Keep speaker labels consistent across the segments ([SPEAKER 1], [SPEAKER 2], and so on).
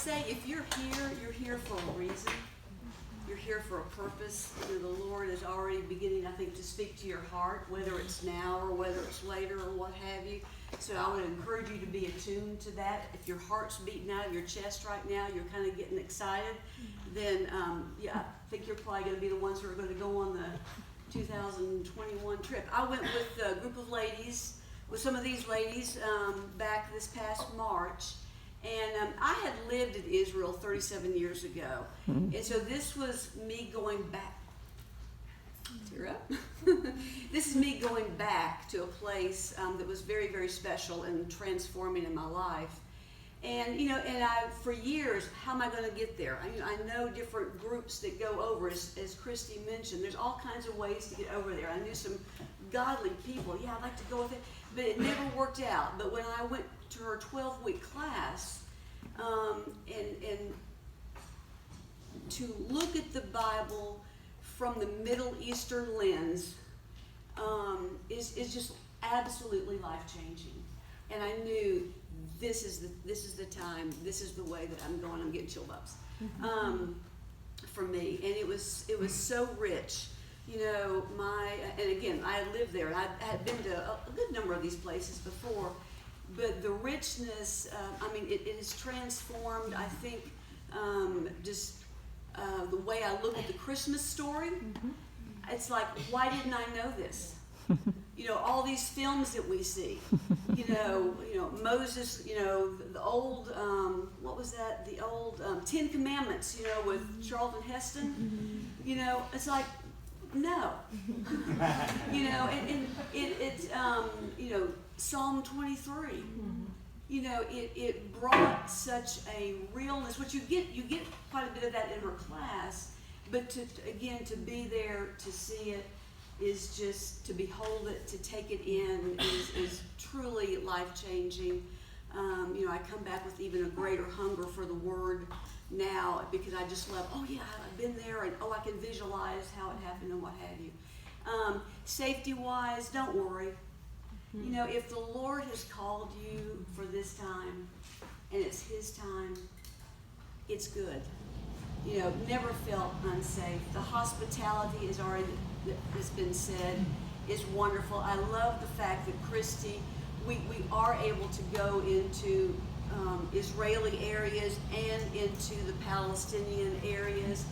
[SPEAKER 1] say if you're here for a reason. You're here for a purpose. You know, the Lord is already beginning, I think, to speak to your heart, whether it's now or whether it's later or what have you. So I would encourage you to be attuned to that. If your heart's beating out of your chest right now, you're kind of getting excited, then yeah, I think you're probably going to be the ones who are going to go on the 2021 trip. I went with a group of ladies, with some of these ladies, back this past March. And I had lived in Israel 37 years ago. And so this was me going back. Tear up. This is me going back to a place that was very, very special and transforming in my life. And, you know, for years, how am I going to get there? I know different groups that go over, as Kristi mentioned. There's all kinds of ways to get over there. I knew some godly people. Yeah, I'd like to go with it. But it never worked out. But when I went to her 12-week class, and to look at the Bible from the Middle Eastern lens is just absolutely life-changing. And I knew this is the time, this is the way that I'm going. I'm getting chill bumps for me, and it was so rich. You know, and again, I had lived there, and I had been to a good number of these places before, but the richness, I mean, it is transformed, I think, just the way I look at the Christmas story. It's like, why didn't I know this? You know, all these films that we see, you know, Moses, you know, the old, what was that? The old 10 Commandments, you know, with Charlton Heston. You know, it's like, no. You know, and it's, you know, Psalm 23. You know, it brought such a realness, which you get quite a bit of that in her class, but to be there, to see it, is just, to behold it, to take it in, is truly life-changing. You know, I come back with even a greater hunger for the Word now, because I just love, oh yeah, I've been there, and oh, I can visualize how it happened and what have you. Safety-wise, don't worry. You know, if the Lord has called you for this time, and it's His time, it's good. You know, never felt unsafe. The hospitality is already, has been said, is wonderful. I love the fact that Kristi, we are able to go into Israeli areas and into the Palestinian areas.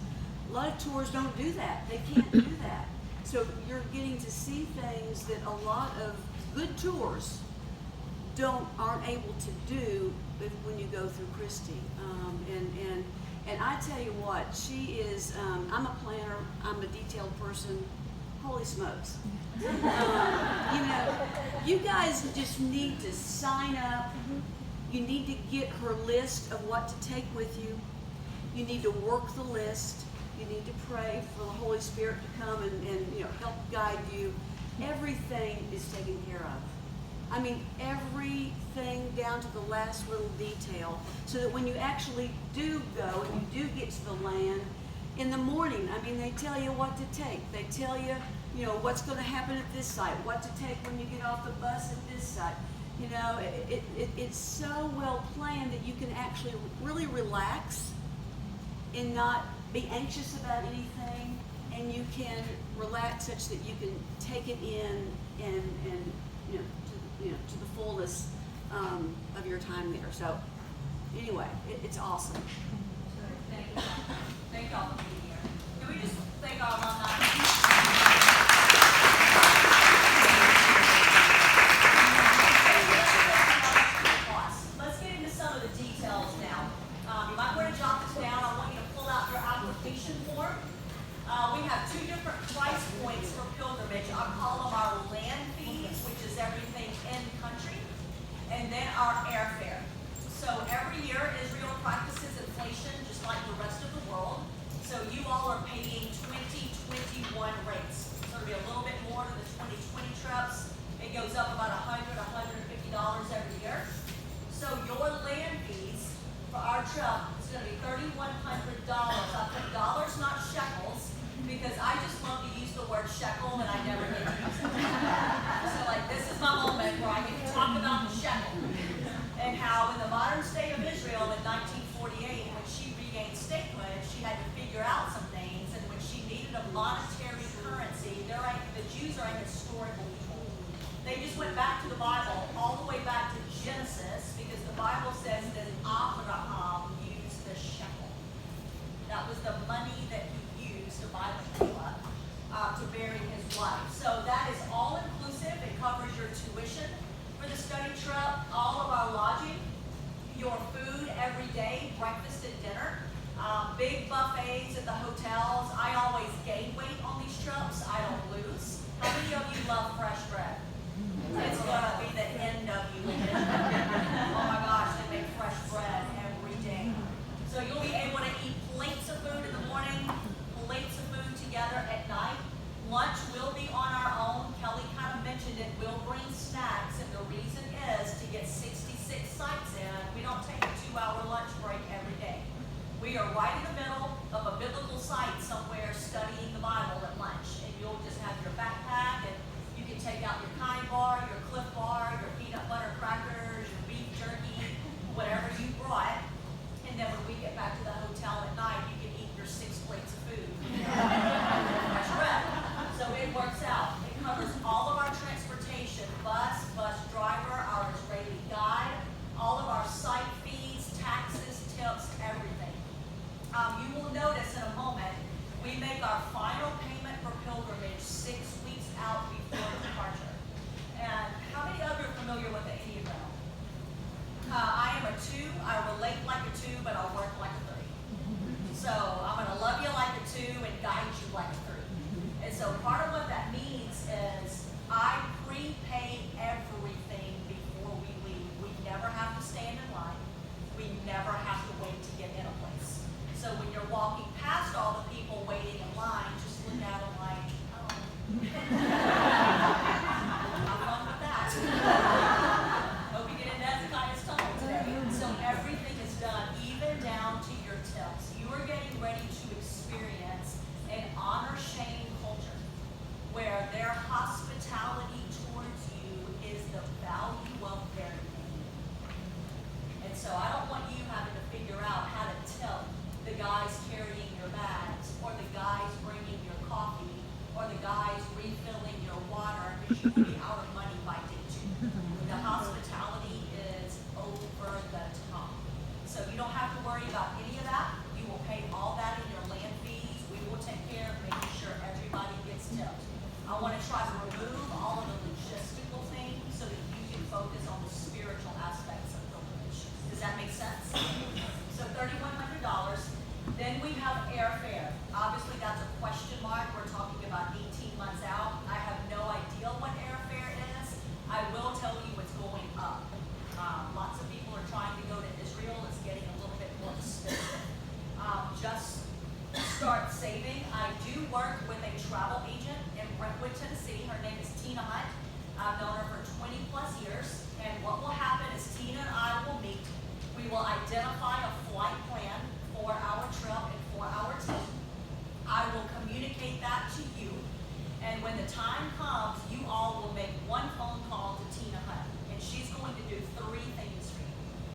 [SPEAKER 1] A lot of tours don't do that. They can't do that. So you're getting to see things that a lot of good tours aren't able to do when you go through Kristi. And I tell you what, she is, I'm a planner, I'm a detailed person, holy smokes. You know, you guys just need to sign up. You need to get her list of what to take with you. You need to work the list. You need to pray for the Holy Spirit to come and you know, help guide you. Everything is taken care of. I mean, everything down to the last little detail, so that when you actually do go and you do get to the land, in the morning, I mean, they tell you what to take. They tell you, you know, what's going to happen at this site, what to take when you get off the bus at this site. You know, it's so well planned that you can actually really relax and not be anxious about anything, and you can relax such that you can take it in and you know, to the fullness of your time there. So anyway, it's awesome.
[SPEAKER 2] Thank you. Thank y'all for being here. Can we just thank our alumni? Let's get into some of the details now. You might want to jot this down. I want you to pull out your application form. We have two different price points for pilgrimage. I call them our land fees, which is everything in country, and then our airfare. So every year Israel practices inflation just like the rest of the world. So you all are paying 2021 rates. So it'll be a little bit more than the 2020 trips. It goes up about $100, $150 every year. So your land fees for our trip is going to be $3,100. I put dollars, not shekels, because I just love to use the word shekel and I never get to use it. So like, this is my moment where I get to talk about the shekel and how in the modern state of Israel in 1948, 1948, when she regained statehood, she had to figure out some things, and when she needed a monetary currency, the Jews are a historical people. They just went back to the Bible, all the way back to Genesis, because the Bible says that Abraham used the shekel. That was the money that he used to buy Michaela, to bury his wife. So that is all inclusive. It covers your tuition for the study trip, all of our lodging, your food every day, breakfast and dinner, big buffets at the hotels. I always gain weight on these trips. I don't lose. How many of you love fresh bread? It's gonna be the end of you. Oh my gosh, they make fresh bread every day. So you'll be able to eat plates of food in the morning, plates of food together at night. Lunch will be on our own. Kelly kind of mentioned it. We'll bring snacks, and the reason is to get 66 sites in. We don't take a 2-hour lunch break every day. We are right in the middle of a biblical site somewhere studying the Bible at lunch, and you'll just have your backpack, and you can take out your Kind bar, your Cliff bar, your peanut butter crackers, your beef jerky, whatever you brought, and then when we get back to the hotel at night, you can eat your 6 plates of food. Fresh bread. So it works out. It covers all of our transportation, bus driver, our Israeli guide, all of our site fees, taxes, tips, everything. You will notice in a moment, we make our final payment for pilgrimage 6 weeks out before departure. And how many of you are familiar with the Enneagram? I am a 2. I relate like a 2, but I'll work like a 3. So I'm going to love you like a 2 and guide you like a 3. And so part of what that means is I prepay everything before we leave. We never have to stand in line. We never have to wait to get in a place. So when you're walking past all the people waiting in line, just look at them like, oh. Have fun with that. Hope you get in Hezekiah's tunnel today. So everything is done, even down to your tips. You are getting ready to experience an honor-shame culture where their hospitality towards you is the value of their name. And so I don't want you having to figure out how to tip the guys carrying your bags, or the guys bringing your coffee, or the guys refilling your water, because you will be out of money by day 2. The hospitality is over the top. So you don't have to worry about any of that. You will pay all that in your land fees. We will take care of making sure everybody gets tipped. I want to try to remove all of the logistical things so that you can focus on the spiritual aspects of pilgrimage. Does that make sense? So $3,100. Then we have airfare. Obviously, that's a question mark. We're talking about 18 months out. I have no idea what airfare is. I will tell you it's going up. Lots of people are trying to go to Isreal. It's getting a little bit more expensive. Just start saving. I do work with a travel agent in Brentwood, Tennessee. Her name is Tina Hunt. I've known her for 20 plus years. And what will happen is Tina and I will meet. We will identify a flight plan for our trip and for our team. I will communicate that to you. And when the time comes, you all will make one phone call to Tina Hunt. And she's going to do 3